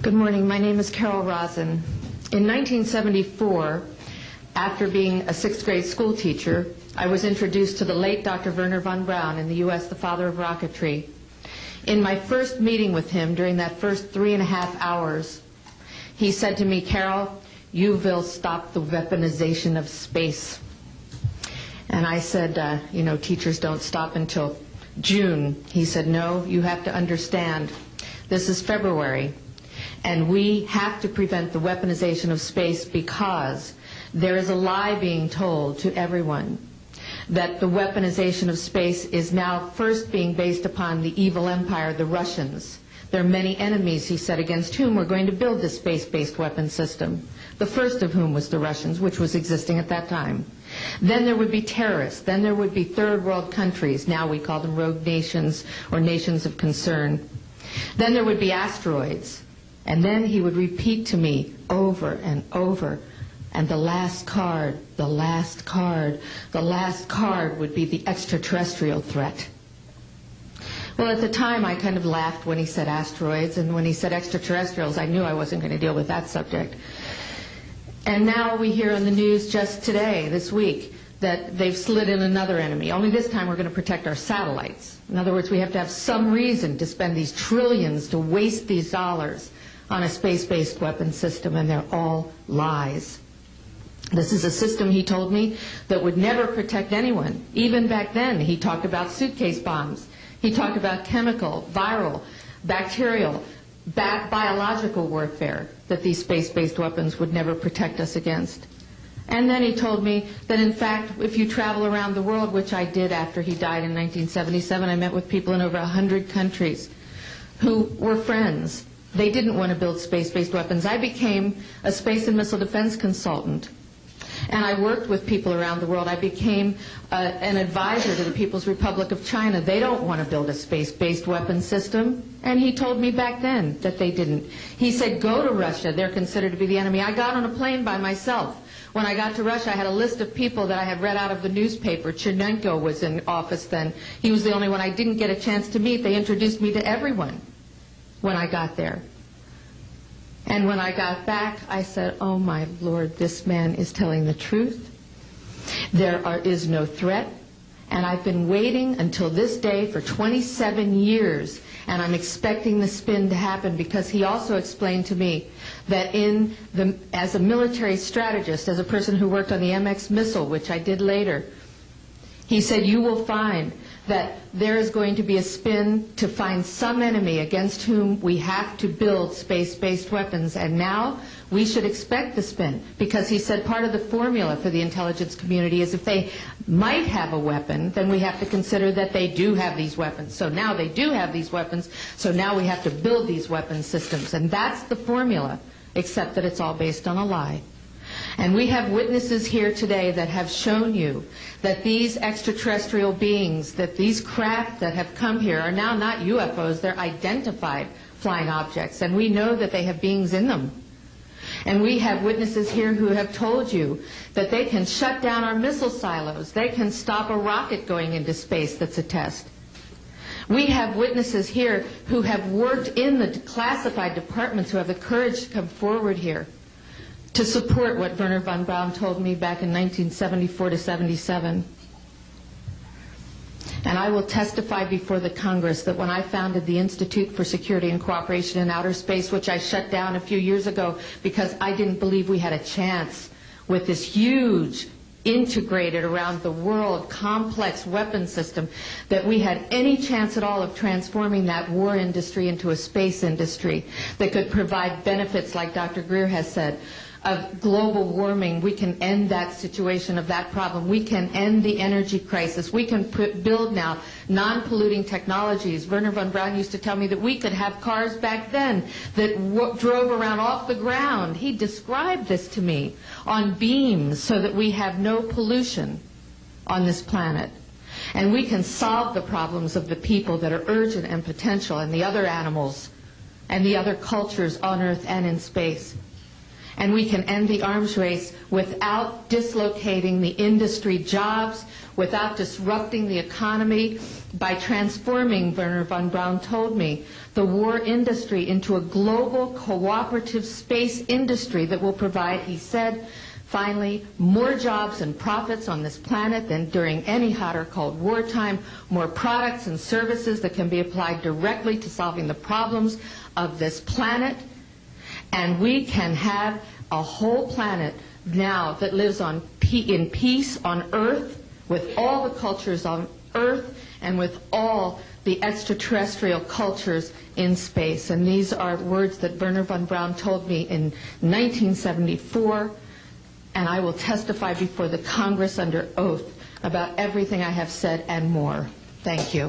Good morning. My name is Carol Rosen. In 1974, after being a sixth grade school teacher, I was introduced to the late Dr. Wernher von Braun, in the U.S. the father of rocketry. In my first meeting with him, during that first 3.5 hours, he said to me, "Carol, you will stop the weaponization of space." And I said, teachers don't stop until June. He said, "No, you have to understand. This is February. And we have to prevent the weaponization of space because there is a lie being told to everyone that the weaponization of space is now first being based upon the evil empire, the Russians. There are many enemies," he said, "against whom we're going to build this space-based weapon system. The first of whom was the Russians, which was existing at that time. Then there would be terrorists. Then there would be third world countries. Now we call them rogue nations or nations of concern. Then there would be asteroids." And then he would repeat to me over and over, "And the last card, the last card, the last card would be the extraterrestrial threat." Well, at the time, I kind of laughed when he said asteroids, and when he said extraterrestrials, I knew I wasn't going to deal with that subject. And now we hear on the news just today, this week, that they've slid in another enemy. Only this time we're going to protect our satellites. In other words, we have to have some reason to spend these trillions, to waste these dollars on a space-based weapon system, and they're all lies. This is a system, he told me, that would never protect anyone. Even back then, he talked about suitcase bombs. He talked about chemical, viral, bacterial, biological warfare, that these space-based weapons would never protect us against. And then he told me that, in fact, if you travel around the world, which I did after he died in 1977, I met with people in over 100 countries who were friends. They didn't want to build space-based weapons. I became a space and missile defense consultant, and I worked with people around the world. I became an advisor to the People's Republic of China. They don't want to build a space-based weapon system, and he told me back then that they didn't. He said, "Go to Russia. They're considered to be the enemy." I got on a plane by myself. When I got to Russia, I had a list of people that I had read out of the newspaper. Chernenko was in office then. He was the only one I didn't get a chance to meet. They introduced me to everyone when I got there. And when I got back, I said, "Oh my Lord, this man is telling the truth. There is no threat." And I've been waiting until this day for 27 years, and I'm expecting the spin to happen, because he also explained to me that as a military strategist, as a person who worked on the MX missile, which I did later, he said, "You will find that there is going to be a spin to find some enemy against whom we have to build space-based weapons." And now we should expect the spin, because he said part of the formula for the intelligence community is if they might have a weapon, then we have to consider that they do have these weapons. So now they do have these weapons, so now we have to build these weapon systems. And that's the formula, except that it's all based on a lie. And we have witnesses here today that have shown you that these extraterrestrial beings, that these craft that have come here are now not UFOs, they're identified flying objects, and we know that they have beings in them. And we have witnesses here who have told you that they can shut down our missile silos, they can stop a rocket going into space that's a test. We have witnesses here who have worked in the classified departments, who have the courage to come forward here to support what Wernher von Braun told me back in 1974 to 77. And I will testify before the Congress that when I founded the Institute for Security and Cooperation in Outer Space, which I shut down a few years ago because I didn't believe we had a chance with this huge, integrated around the world, complex weapon system, that we had any chance at all of transforming that war industry into a space industry that could provide benefits, like Dr. Greer has said, of global warming. We can end that situation of that problem. We can end the energy crisis. We can build now non-polluting technologies. Wernher von Braun used to tell me that we could have cars back then that drove around off the ground. He described this to me on beams so that we have no pollution on this planet. And we can solve the problems of the people that are urgent and potential, and the other animals and the other cultures on Earth and in space. And we can end the arms race without dislocating the industry jobs, without disrupting the economy, by transforming, Wernher von Braun told me, the war industry into a global cooperative space industry that will provide, he said, finally, more jobs and profits on this planet than during any hot or cold wartime, more products and services that can be applied directly to solving the problems of this planet. And we can have a whole planet now that lives in peace on Earth, with all the cultures on Earth, and with all the extraterrestrial cultures in space. And these are words that Wernher von Braun told me in 1974, and I will testify before the Congress under oath about everything I have said and more. Thank you.